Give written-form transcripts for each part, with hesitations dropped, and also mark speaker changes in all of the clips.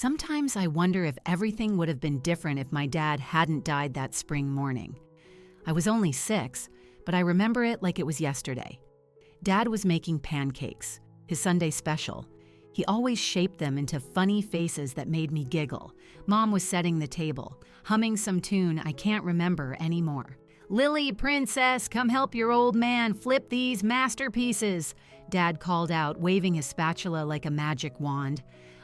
Speaker 1: Sometimes I wonder if everything would have been different if my dad hadn't died that spring morning. I was only 6, but I remember it like it was yesterday. Dad was making pancakes, his Sunday special. He always shaped them into funny faces that made me giggle. Mom was setting the table, humming some tune I can't remember anymore. "Lily, princess, come help your old man flip these masterpieces," Dad called out, waving his spatula like a magic wand.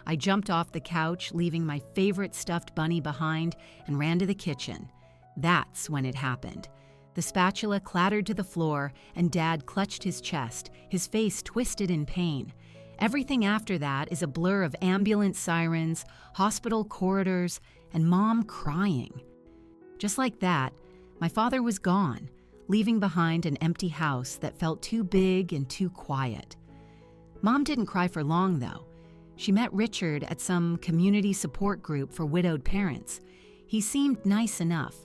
Speaker 1: I jumped off the couch, leaving my favorite stuffed bunny behind, and ran to the kitchen. That's when it happened. The spatula clattered to the floor, and Dad clutched his chest, his face twisted in pain. Everything after that is a blur of ambulance sirens, hospital corridors, and Mom crying. Just like that, my father was gone, leaving behind an empty house that felt too big and too quiet. Mom didn't cry for long, though. She met Richard at some community support group for widowed parents. He seemed nice enough,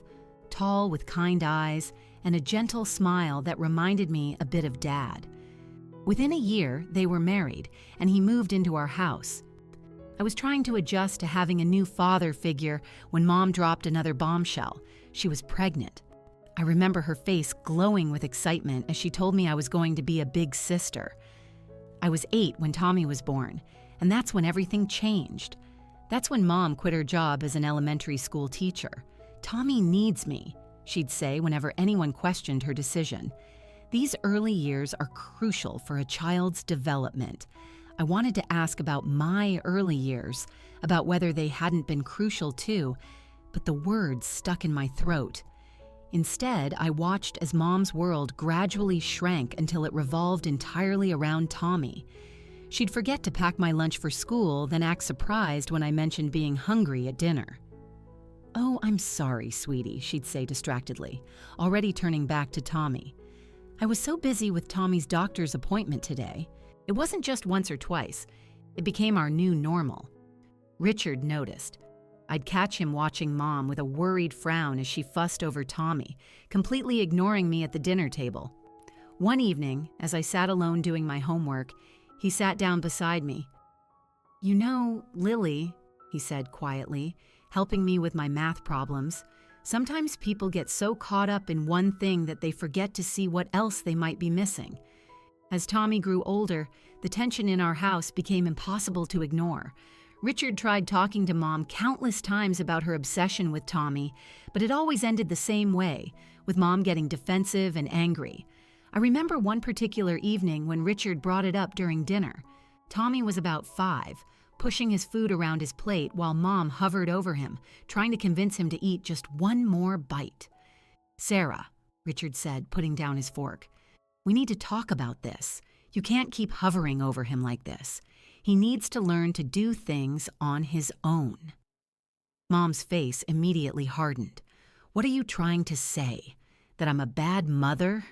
Speaker 1: tall with kind eyes and a gentle smile that reminded me a bit of Dad. Within a year, they were married, and he moved into our house. I was trying to adjust to having a new father figure when Mom dropped another bombshell. She was pregnant. I remember her face glowing with excitement as she told me I was going to be a big sister. I was 8 when Tommy was born, and that's when everything changed. That's when Mom quit her job as an elementary school teacher. "Tommy needs me," she'd say whenever anyone questioned her decision. These early years are crucial for a child's development. I wanted to ask about my early years, about whether they hadn't been crucial too, but the words stuck in my throat. Instead, I watched as Mom's world gradually shrank until it revolved entirely around Tommy. She'd forget to pack my lunch for school, then act surprised when I mentioned being hungry at dinner. "Oh, I'm sorry, sweetie," she'd say distractedly, already turning back to Tommy. "I was so busy with Tommy's doctor's appointment today. It wasn't just once or twice. It became our new normal." Richard noticed. I'd catch him watching Mom with a worried frown as she fussed over Tommy, completely ignoring me at the dinner table. One evening, as I sat alone doing my homework, he sat down beside me. "You know, Lily," he said quietly, helping me with my math problems, "sometimes people get so caught up in one thing that they forget to see what else they might be missing." As Tommy grew older, the tension in our house became impossible to ignore. Richard tried talking to Mom countless times about her obsession with Tommy, but it always ended the same way, with Mom getting defensive and angry. I remember one particular evening when Richard brought it up during dinner. Tommy was about 5, pushing his food around his plate while Mom hovered over him, trying to convince him to eat just one more bite. "Sarah," Richard said, putting down his fork, "we need to talk about this. You can't keep hovering over him like this. He needs to learn to do things on his own." Mom's face immediately hardened. "What are you trying to say? That I'm a bad mother?"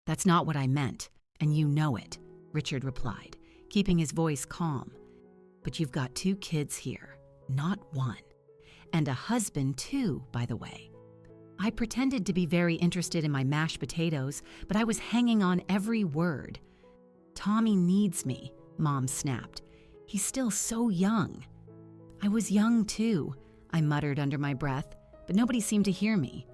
Speaker 1: "That's not what I meant, and you know it," Richard replied, keeping his voice calm. "But you've got 2 kids here, not 1. And a husband too, by the way." I pretended to be very interested in my mashed potatoes, but I was hanging on every word. "Tommy needs me," Mom snapped. "He's still so young." "I was young too," I muttered under my breath, but nobody seemed to hear me.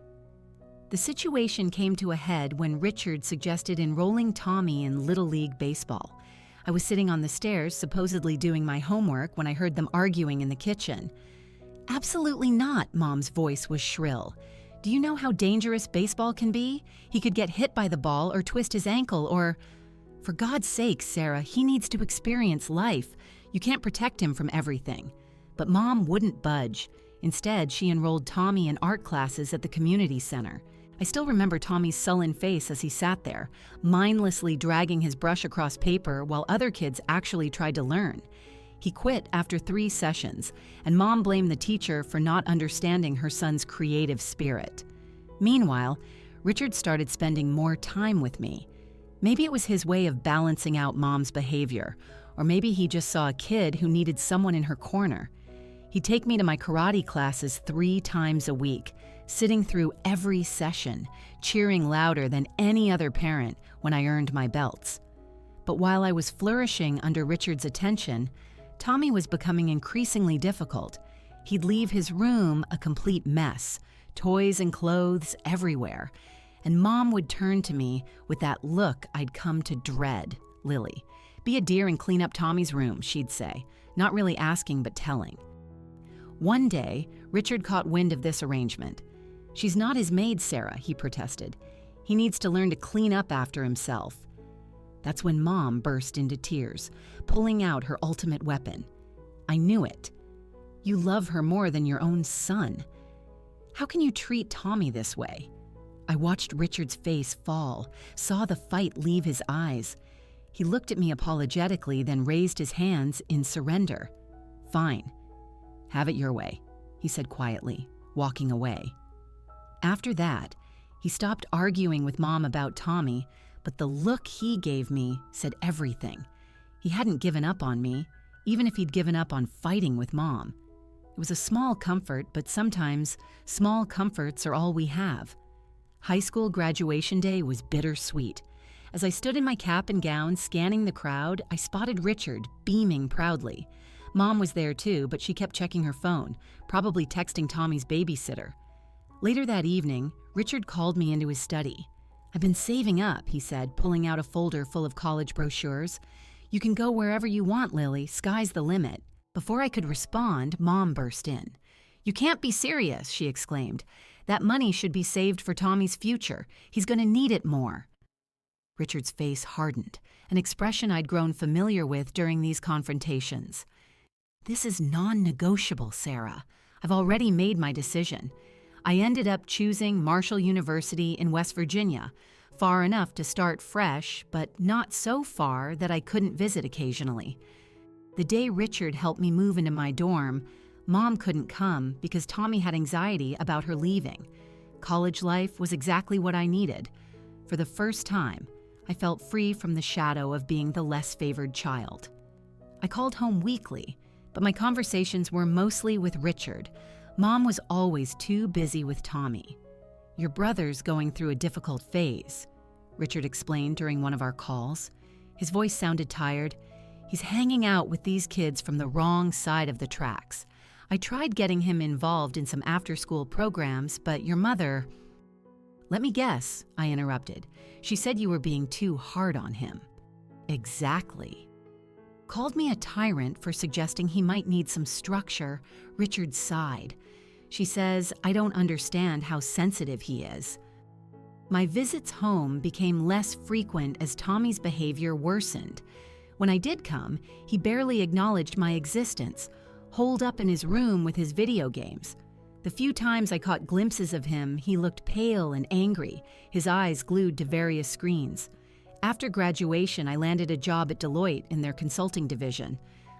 Speaker 1: The situation came to a head when Richard suggested enrolling Tommy in Little League baseball. I was sitting on the stairs, supposedly doing my homework, when I heard them arguing in the kitchen. "Absolutely not," Mom's voice was shrill. "Do you know how dangerous baseball can be? He could get hit by the ball or twist his ankle or... For God's sake, Sarah, he needs to experience life. You can't protect him from everything." But Mom wouldn't budge. Instead, she enrolled Tommy in art classes at the community center. I still remember Tommy's sullen face as he sat there, mindlessly dragging his brush across paper while other kids actually tried to learn. He quit after 3 sessions, and Mom blamed the teacher for not understanding her son's creative spirit. Meanwhile, Richard started spending more time with me. Maybe it was his way of balancing out Mom's behavior, or maybe he just saw a kid who needed someone in her corner. He'd take me to my karate classes 3 times a week, sitting through every session, cheering louder than any other parent when I earned my belts. But while I was flourishing under Richard's attention, Tommy was becoming increasingly difficult. He'd leave his room a complete mess, toys and clothes everywhere. And Mom would turn to me with that look I'd come to dread. Lily, be a dear and clean up Tommy's room, she'd say, not really asking but telling. One day, Richard caught wind of this arrangement. She's not his maid, Sarah, he protested. He needs to learn to clean up after himself. That's when Mom burst into tears, pulling out her ultimate weapon. I knew it. You love her more than your own son. How can you treat Tommy this way? I watched Richard's face fall, saw the fight leave his eyes. He looked at me apologetically, then raised his hands in surrender. Fine. Have it your way, he said quietly, walking away. After that, he stopped arguing with Mom about Tommy, but the look he gave me said everything. He hadn't given up on me, even if he'd given up on fighting with Mom. It was a small comfort, but sometimes small comforts are all we have. High school graduation day was bittersweet. As I stood in my cap and gown scanning the crowd, I spotted Richard beaming proudly. Mom was there too, but she kept checking her phone, probably texting Tommy's babysitter. Later that evening, Richard called me into his study. I've been saving up, he said, pulling out a folder full of college brochures. You can go wherever you want, Lily. Sky's the limit. Before I could respond, Mom burst in. You can't be serious, she exclaimed. That money should be saved for Tommy's future. He's going to need it more. Richard's face hardened, an expression I'd grown familiar with during these confrontations. This is non-negotiable, Sarah. I've already made my decision. I ended up choosing Marshall University in West Virginia, far enough to start fresh, but not so far that I couldn't visit occasionally. The day Richard helped me move into my dorm, Mom couldn't come because Tommy had anxiety about her leaving. College life was exactly what I needed. For the first time, I felt free from the shadow of being the less favored child. I called home weekly, but my conversations were mostly with Richard. Mom was always too busy with Tommy. Your brother's going through a difficult phase, Richard explained during one of our calls. His voice sounded tired. He's hanging out with these kids from the wrong side of the tracks. I tried getting him involved in some after-school programs, but your mother... Let me guess, I interrupted. She said you were being too hard on him. Exactly. Called me a tyrant for suggesting he might need some structure. Richard sighed. She says, I don't understand how sensitive he is. My visits home became less frequent as Tommy's behavior worsened. When I did come, he barely acknowledged my existence, holed up in his room with his video games. The few times I caught glimpses of him, he looked pale and angry, his eyes glued to various screens. After graduation, I landed a job at Deloitte in their consulting division.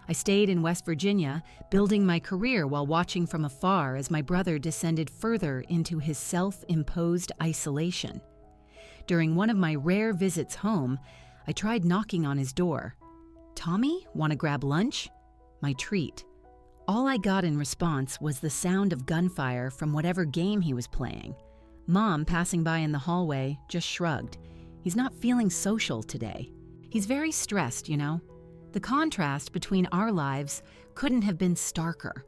Speaker 1: I stayed in West Virginia, building my career while watching from afar as my brother descended further into his self-imposed isolation. During one of my rare visits home, I tried knocking on his door. Tommy, want to grab lunch? My treat. All I got in response was the sound of gunfire from whatever game he was playing. Mom, passing by in the hallway, just shrugged. He's not feeling social today. He's very stressed, you know. The contrast between our lives couldn't have been starker.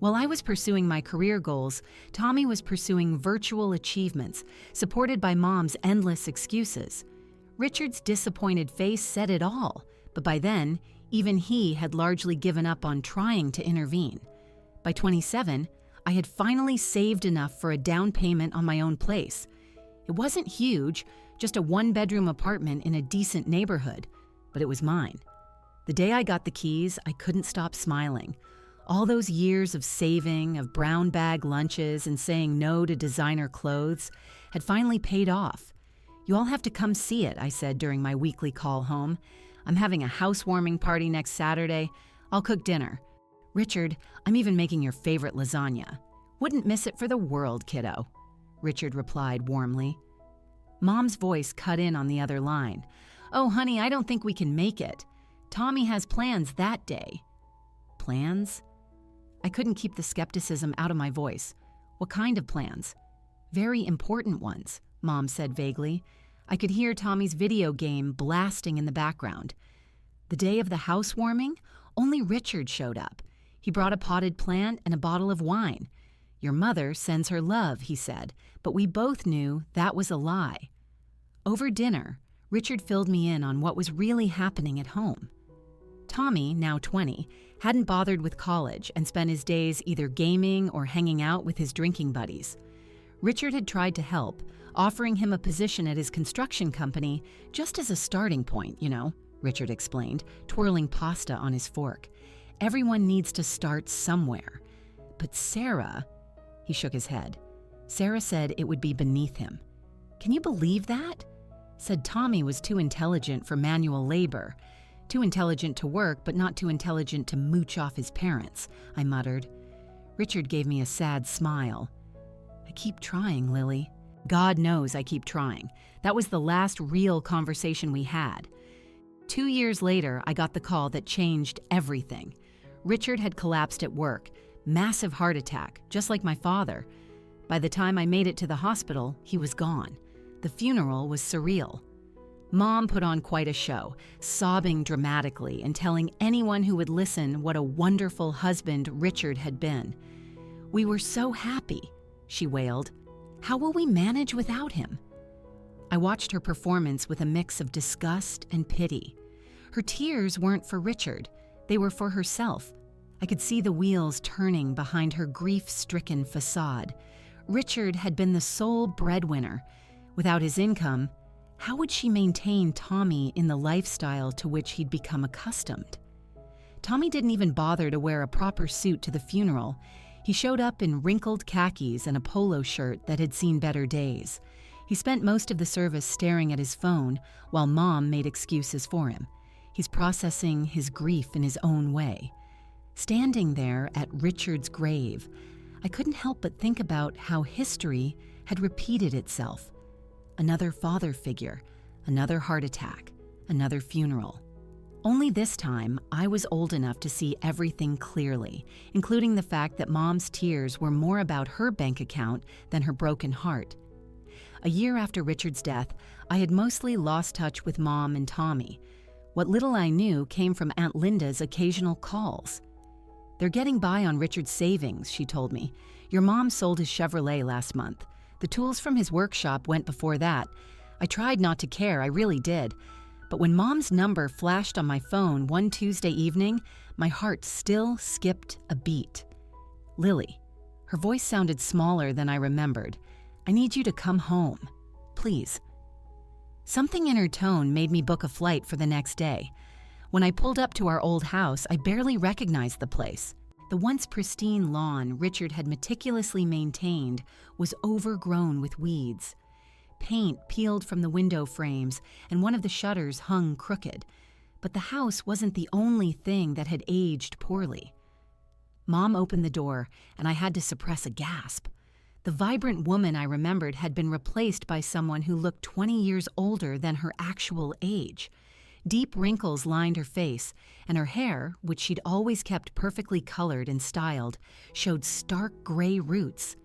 Speaker 1: While I was pursuing my career goals, Tommy was pursuing virtual achievements, supported by Mom's endless excuses. Richard's disappointed face said it all, but by then, even he had largely given up on trying to intervene. By 27, I had finally saved enough for a down payment on my own place. It wasn't huge, just a one-bedroom apartment in a decent neighborhood, but it was mine. The day I got the keys, I couldn't stop smiling. All those years of saving, of brown bag lunches, and saying no to designer clothes had finally paid off. You all have to come see it, I said during my weekly call home. I'm having a housewarming party next Saturday. I'll cook dinner. Richard, I'm even making your favorite lasagna. Wouldn't miss it for the world, kiddo, Richard replied warmly. Mom's voice cut in on the other line. Oh, honey, I don't think we can make it. Tommy has plans that day. Plans? I couldn't keep the skepticism out of my voice. What kind of plans? Very important ones, Mom said vaguely. I could hear Tommy's video game blasting in the background. The day of the housewarming, Only Richard showed up. He brought a potted plant and a bottle of wine. Your mother sends her love, he said, but we both knew that was a lie. Over dinner, Richard filled me in on what was really happening at home. Tommy, now 20, hadn't bothered with college and spent his days either gaming or hanging out with his drinking buddies. Richard had tried to help, offering him a position at his construction company just as a starting point, Richard explained, twirling pasta on his fork. Everyone needs to start somewhere. But Sarah, he shook his head. Sarah said it would be beneath him. Can you believe that? Said Tommy was too intelligent for manual labor. Too intelligent to work, but not too intelligent to mooch off his parents, I muttered. Richard gave me a sad smile. I keep trying, Lily. God knows I keep trying. That was the last real conversation we had. 2 years later, I got the call that changed everything. Richard had collapsed at work, massive heart attack, just like my father. By the time I made it to the hospital, he was gone. The funeral was surreal. Mom put on quite a show, sobbing dramatically and telling anyone who would listen what a wonderful husband Richard had been. We were so happy, she wailed. How will we manage without him? I watched her performance with a mix of disgust and pity. Her tears weren't for Richard, they were for herself. I could see the wheels turning behind her grief-stricken facade. Richard had been the sole breadwinner. Without his income, how would she maintain Tommy in the lifestyle to which he'd become accustomed? Tommy didn't even bother to wear a proper suit to the funeral. He showed up in wrinkled khakis and a polo shirt that had seen better days. He spent most of the service staring at his phone while Mom made excuses for him. He's processing his grief in his own way. Standing there at Richard's grave, I couldn't help but think about how history had repeated itself. Another father figure, another heart attack, another funeral. Only this time, I was old enough to see everything clearly, including the fact that Mom's tears were more about her bank account than her broken heart. A year after Richard's death, I had mostly lost touch with Mom and Tommy. What little I knew came from Aunt Linda's occasional calls. They're getting by on Richard's savings, she told me. Your mom sold his Chevrolet last month. The tools from his workshop went before that. I tried not to care, I really did. But when Mom's number flashed on my phone one Tuesday evening, my heart still skipped a beat. Lily. Her voice sounded smaller than I remembered. I need you to come home. Please. Something in her tone made me book a flight for the next day. When I pulled up to our old house, I barely recognized the place. The once pristine lawn Richard had meticulously maintained was overgrown with weeds. Paint peeled from the window frames, and one of the shutters hung crooked. But the house wasn't the only thing that had aged poorly. Mom opened the door, and I had to suppress a gasp. The vibrant woman I remembered had been replaced by someone who looked 20 years older than her actual age. Deep wrinkles lined her face, and her hair, which she'd always kept perfectly colored and styled, showed stark gray roots.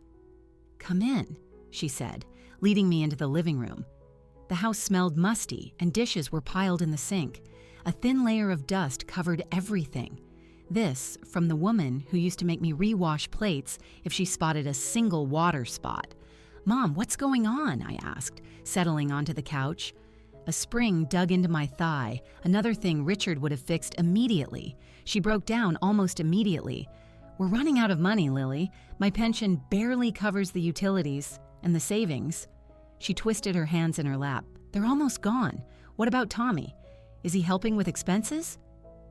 Speaker 1: "Come in," she said, leading me into the living room. The house smelled musty, and dishes were piled in the sink. A thin layer of dust covered everything. This from the woman who used to make me rewash plates if she spotted a single water spot. "Mom, what's going on?" I asked, settling onto the couch. A spring dug into my thigh, another thing Richard would have fixed immediately. She broke down almost immediately. "We're running out of money, Lily. My pension barely covers the utilities and the savings." She twisted her hands in her lap. "They're almost gone. What about Tommy? Is he helping with expenses?"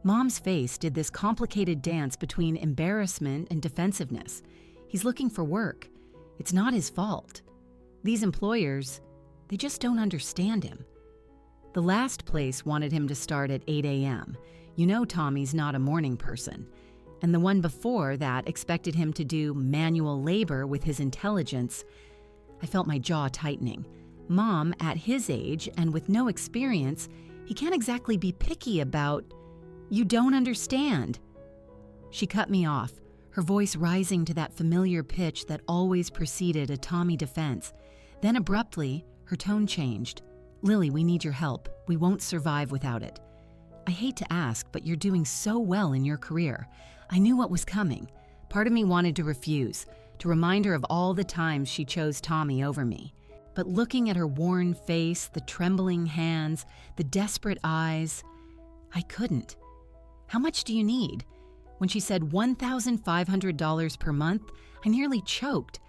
Speaker 1: Mom's face did this complicated dance between embarrassment and defensiveness. "He's looking for work. It's not his fault. These employers, they just don't understand him." The last place wanted him to start at 8 a.m. You know Tommy's not a morning person. And the one before that expected him to do manual labor with his intelligence. I felt my jaw tightening. Mom, at his age and with no experience, he can't exactly be picky about, "You don't understand." She cut me off, her voice rising to that familiar pitch that always preceded a Tommy defense. Then abruptly, her tone changed. "Lily, we need your help. We won't survive without it." I hate to ask, but you're doing so well in your career. I knew what was coming. Part of me wanted to refuse, to remind her of all the times she chose Tommy over me. But looking at her worn face, the trembling hands, the desperate eyes, I couldn't. How much do you need? When she said $1,500 per month, I nearly choked.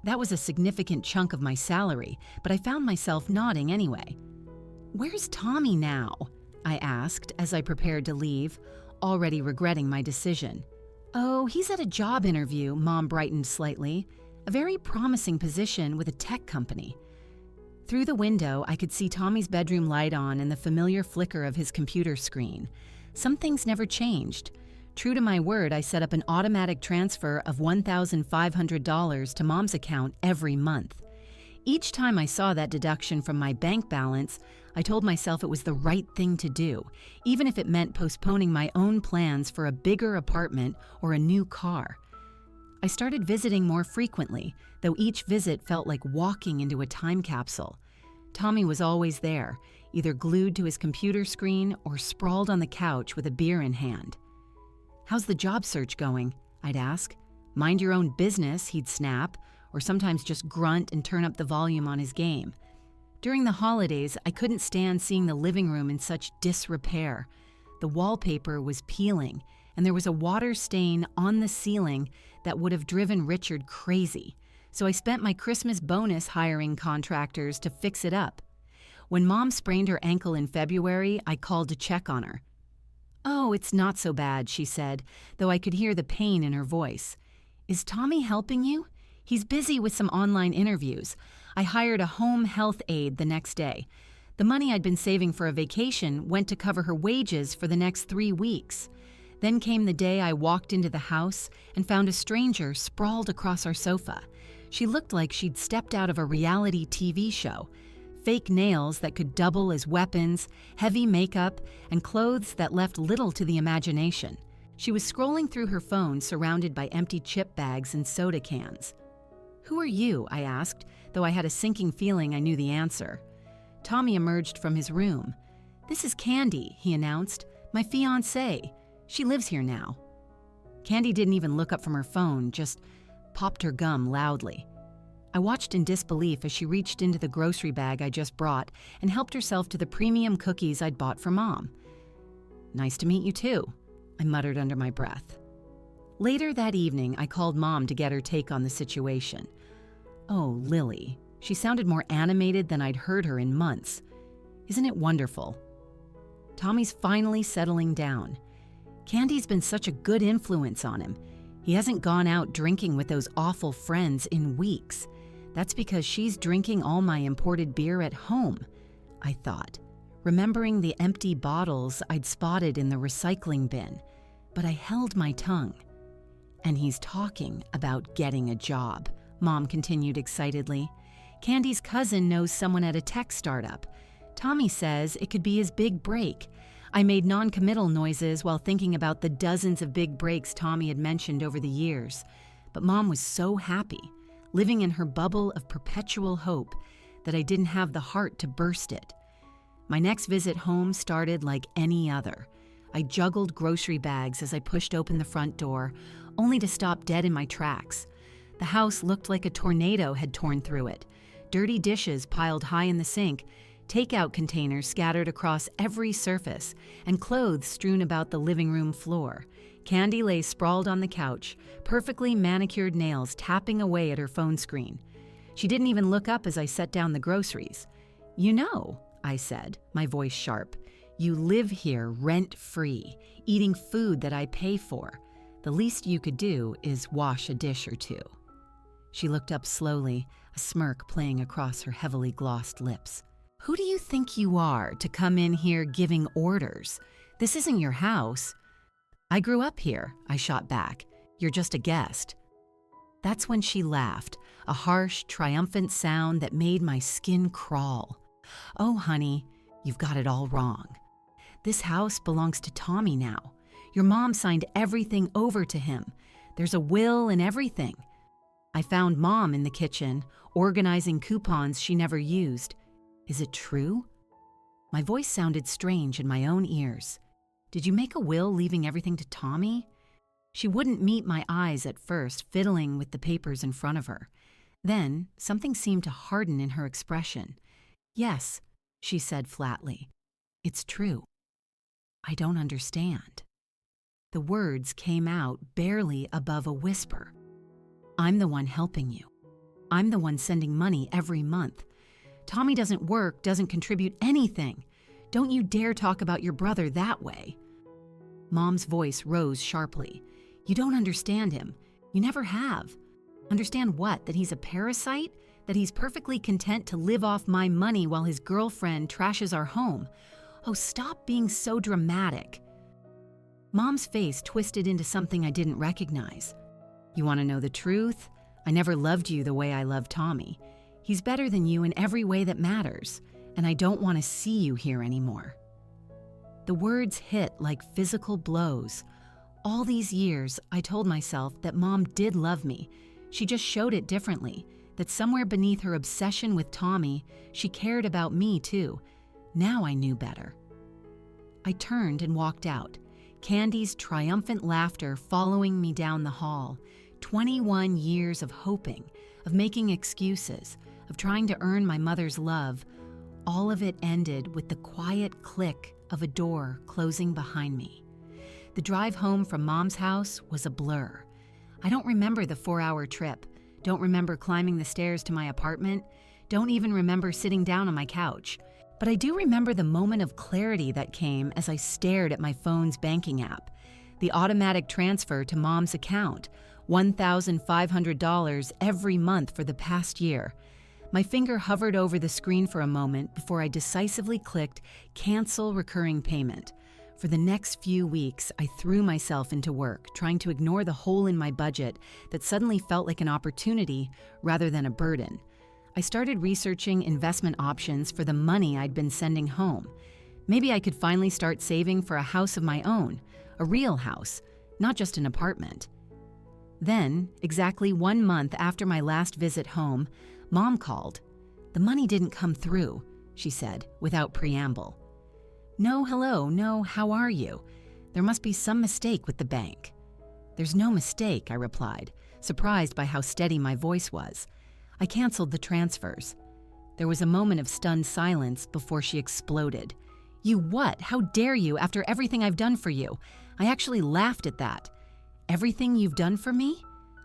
Speaker 1: That was a significant chunk of my salary, but I found myself nodding anyway. "Where's Tommy now?" I asked as I prepared to leave, already regretting my decision. "Oh, he's at a job interview," Mom brightened slightly. "A very promising position with a tech company." Through the window, I could see Tommy's bedroom light on and the familiar flicker of his computer screen. Some things never changed. True to my word, I set up an automatic transfer of $1,500 to Mom's account every month. Each time I saw that deduction from my bank balance, I told myself it was the right thing to do, even if it meant postponing my own plans for a bigger apartment or a new car. I started visiting more frequently, though each visit felt like walking into a time capsule. Tommy was always there, either glued to his computer screen or sprawled on the couch with a beer in hand. "How's the job search going?" I'd ask. "Mind your own business," he'd snap, or sometimes just grunt and turn up the volume on his game. During the holidays, I couldn't stand seeing the living room in such disrepair. The wallpaper was peeling, and there was a water stain on the ceiling that would have driven Richard crazy, so I spent my Christmas bonus hiring contractors to fix it up. When Mom sprained her ankle in February, I called to check on her. "Oh, it's not so bad," she said, though I could hear the pain in her voice. "Is Tommy helping you? He's busy with some online interviews. I hired a home health aide the next day. The money I'd been saving for a vacation went to cover her wages for the next 3 weeks. Then came the day I walked into the house and found a stranger sprawled across our sofa. She looked like she'd stepped out of a reality TV show. Fake nails that could double as weapons, heavy makeup, and clothes that left little to the imagination. She was scrolling through her phone surrounded by empty chip bags and soda cans. "Who are you?" I asked, though I had a sinking feeling I knew the answer. Tommy emerged from his room. "This is Candy," he announced, "my fiancée. She lives here now." Candy didn't even look up from her phone, just popped her gum loudly. I watched in disbelief as she reached into the grocery bag I just brought and helped herself to the premium cookies I'd bought for Mom. "Nice to meet you too," I muttered under my breath. Later that evening, I called Mom to get her take on the situation. "Oh, Lily." She sounded more animated than I'd heard her in months. "Isn't it wonderful? Tommy's finally settling down. Candy's been such a good influence on him. He hasn't gone out drinking with those awful friends in weeks. That's because she's drinking all my imported beer at home," I thought, remembering the empty bottles I'd spotted in the recycling bin. But I held my tongue. "And he's talking about getting a job," Mom continued excitedly. "Candy's cousin knows someone at a tech startup. Tommy says it could be his big break." I made non-committal noises while thinking about the dozens of big breaks Tommy had mentioned over the years. But Mom was so happy, living in her bubble of perpetual hope, that I didn't have the heart to burst it. My next visit home started like any other. I juggled grocery bags as I pushed open the front door, only to stop dead in my tracks. The house looked like a tornado had torn through it. Dirty dishes piled high in the sink, takeout containers scattered across every surface, and clothes strewn about the living room floor. Candy lay sprawled on the couch, perfectly manicured nails tapping away at her phone screen. She didn't even look up as I set down the groceries. "You know," I said, my voice sharp, "you live here rent-free, eating food that I pay for. The least you could do is wash a dish or two." She looked up slowly, a smirk playing across her heavily glossed lips. "Who do you think you are to come in here giving orders? This isn't your house." "I grew up here," I shot back. "You're just a guest." That's when she laughed, a harsh, triumphant sound that made my skin crawl. "Oh, honey, you've got it all wrong. This house belongs to Tommy now. Your mom signed everything over to him. There's a will and everything." I found Mom in the kitchen, organizing coupons she never used. "Is it true?" My voice sounded strange in my own ears. Did you make a will leaving everything to Tommy?" She wouldn't meet my eyes at first, fiddling with the papers in front of her. Then, something seemed to harden in her expression. "Yes," she said flatly. "It's true. I don't understand." The words came out barely above a whisper. "I'm the one helping you. I'm the one sending money every month. Tommy doesn't work, doesn't contribute anything. Don't you dare talk about your brother that way." Mom's voice rose sharply. "You don't understand him. You never have. Understand what? That he's a parasite? That he's perfectly content to live off my money while his girlfriend trashes our home? Oh, stop being so dramatic." Mom's face twisted into something I didn't recognize. "You want to know the truth? I never loved you the way I love Tommy. He's better than you in every way that matters, and I don't want to see you here anymore." The words hit like physical blows. All these years, I told myself that Mom did love me. She just showed it differently, that somewhere beneath her obsession with Tommy, she cared about me too. Now I knew better. I turned and walked out, Candy's triumphant laughter following me down the hall. 21 years of hoping, of making excuses, of trying to earn my mother's love. All of it ended with the quiet click of a door closing behind me. The drive home from Mom's house was a blur. I don't remember the 4-hour trip, don't remember climbing the stairs to my apartment, don't even remember sitting down on my couch. But I do remember the moment of clarity that came as I stared at my phone's banking app. The automatic transfer to Mom's account, $1,500 every month for the past year. My finger hovered over the screen for a moment before I decisively clicked Cancel Recurring Payment. For the next few weeks, I threw myself into work, trying to ignore the hole in my budget that suddenly felt like an opportunity rather than a burden. I started researching investment options for the money I'd been sending home. Maybe I could finally start saving for a house of my own, a real house, not just an apartment. Then, exactly 1 month after my last visit home, Mom called. "The money didn't come through," she said, without preamble. "No, hello, no, how are you? There must be some mistake with the bank." "There's no mistake," I replied, surprised by how steady my voice was. "I canceled the transfers." There was a moment of stunned silence before she exploded. "You what? How dare you, after everything I've done for you?" I actually laughed at that. "Everything you've done for me?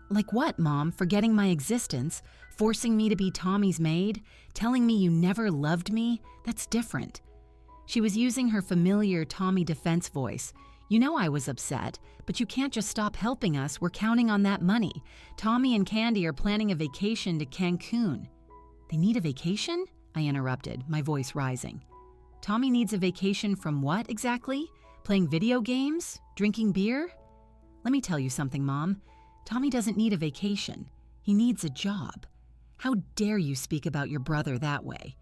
Speaker 1: Like what, Mom? Forgetting my existence? Forcing me to be Tommy's maid? Telling me you never loved me? That's different." She was using her familiar Tommy defense voice. "You know I was upset, but you can't just stop helping us. We're counting on that money. Tommy and Candy are planning a vacation to Cancun." "They need a vacation?" I interrupted, my voice rising. "Tommy needs a vacation from what exactly? Playing video games? Drinking beer?" "Let me tell you something, Mom. Tommy doesn't need a vacation. He needs a job. How dare you speak about your brother that way?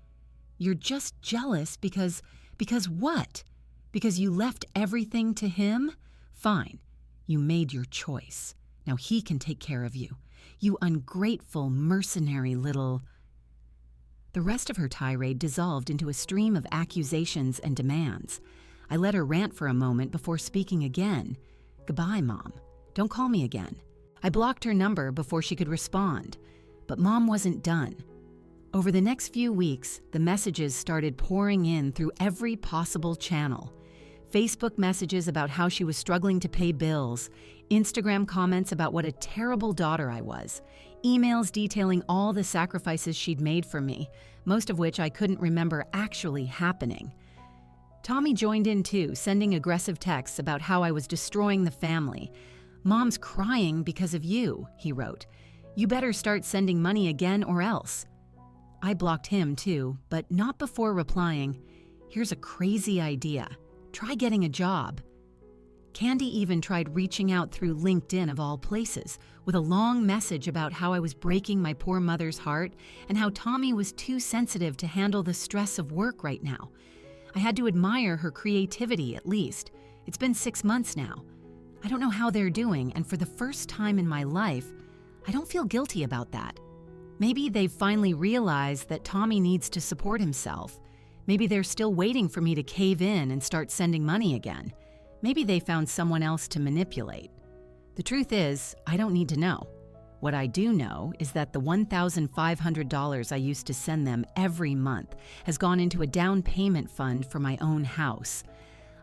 Speaker 1: You're just jealous because what? Because you left everything to him? Fine. You made your choice. Now he can take care of you. You ungrateful, mercenary little..." The rest of her tirade dissolved into a stream of accusations and demands. I let her rant for a moment before speaking again. "Goodbye, Mom. Don't call me again." I blocked her number before she could respond. But Mom wasn't done. Over the next few weeks, the messages started pouring in through every possible channel. Facebook messages about how she was struggling to pay bills, Instagram comments about what a terrible daughter I was, emails detailing all the sacrifices she'd made for me, most of which I couldn't remember actually happening. Tommy joined in too, sending aggressive texts about how I was destroying the family. "Mom's crying because of you," he wrote. "You better start sending money again or else." I blocked him too, but not before replying, "Here's a crazy idea. Try getting a job." Candy even tried reaching out through LinkedIn of all places, with a long message about how I was breaking my poor mother's heart and how Tommy was too sensitive to handle the stress of work right now. I had to admire her creativity at least. It's been 6 months now. I don't know how they're doing, and for the first time in my life, I don't feel guilty about that. Maybe they've finally realized that Tommy needs to support himself. Maybe they're still waiting for me to cave in and start sending money again. Maybe they found someone else to manipulate. The truth is, I don't need to know. What I do know is that the $1,500 I used to send them every month has gone into a down payment fund for my own house.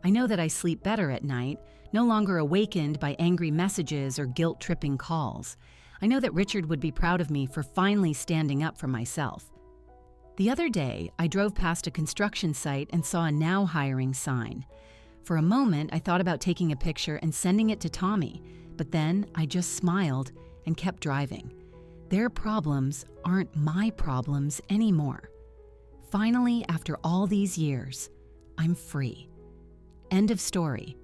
Speaker 1: I know that I sleep better at night, no longer awakened by angry messages or guilt-tripping calls. I know that Richard would be proud of me for finally standing up for myself. The other day, I drove past a construction site and saw a now hiring sign. For a moment, I thought about taking a picture and sending it to Tommy, but then I just smiled and kept driving. Their problems aren't my problems anymore. Finally, after all these years, I'm free. End of story.